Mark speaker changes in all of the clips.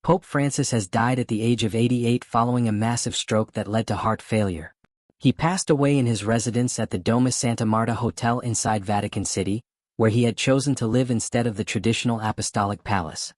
Speaker 1: Pope Francis has died at the age of 88 following a massive stroke that led to heart failure. He passed away in his residence at the Domus Santa Marta Hotel inside Vatican City, where he had chosen to live instead of the traditional apostolic palace.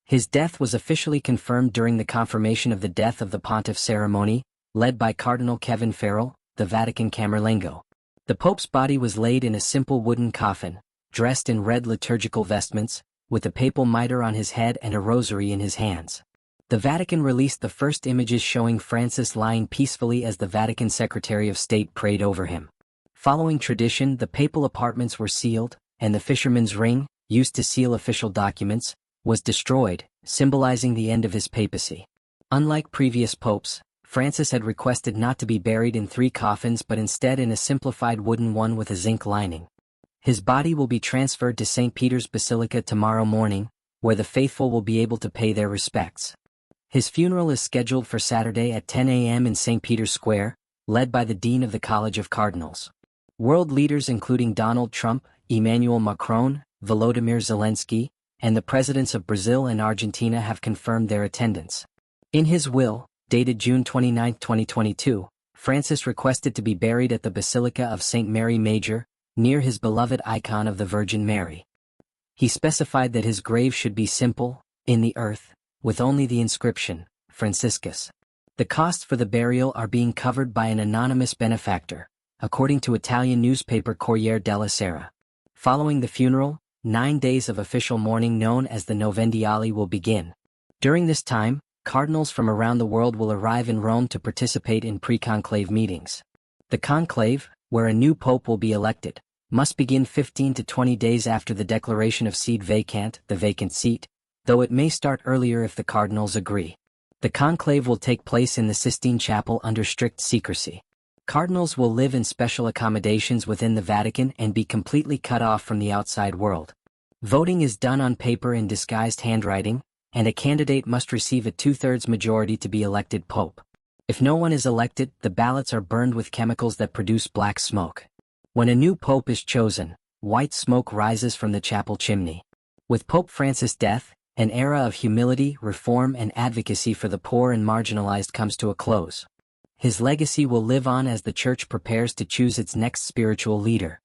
Speaker 1: His death was officially confirmed during the confirmation of the death of the pontiff ceremony, led by Cardinal Kevin Farrell, the Vatican Camerlengo. The Pope's body was laid in a simple wooden coffin, dressed in red liturgical vestments, with a papal mitre on his head and a rosary in his hands. The Vatican released the first images showing Francis lying peacefully as the Vatican Secretary of State prayed over him. Following tradition, the papal apartments were sealed, and the fisherman's ring, used to seal official documents, was destroyed, symbolizing the end of his papacy. Unlike previous popes, Francis had requested not to be buried in 3 coffins but instead in a simplified wooden one with a zinc lining. His body will be transferred to St. Peter's Basilica tomorrow morning, where the faithful will be able to pay their respects. His funeral is scheduled for Saturday at 10 a.m. in St. Peter's Square, led by the Dean of the College of Cardinals. World leaders including Donald Trump, Emmanuel Macron, Volodymyr Zelensky, and the presidents of Brazil and Argentina have confirmed their attendance. In his will, dated June 29, 2022, Francis requested to be buried at the Basilica of St. Mary Major, near his beloved icon of the Virgin Mary. He specified that his grave should be simple, in the earth, with only the inscription, Franciscus. The costs for the burial are being covered by an anonymous benefactor, according to Italian newspaper Corriere della Sera. Following the funeral, 9 days of official mourning known as the Novendiali will begin. During this time, cardinals from around the world will arrive in Rome to participate in pre-conclave meetings. The conclave, where a new pope will be elected, must begin 15 to 20 days after the declaration of sede vacant, the vacant seat, though it may start earlier if the cardinals agree. The conclave will take place in the Sistine Chapel under strict secrecy. Cardinals will live in special accommodations within the Vatican and be completely cut off from the outside world. Voting is done on paper in disguised handwriting, and a candidate must receive a 2/3 majority to be elected pope. If no one is elected, the ballots are burned with chemicals that produce black smoke. When a new pope is chosen, white smoke rises from the chapel chimney. With Pope Francis' death, an era of humility, reform and advocacy for the poor and marginalized comes to a close. His legacy will live on as the Church prepares to choose its next spiritual leader.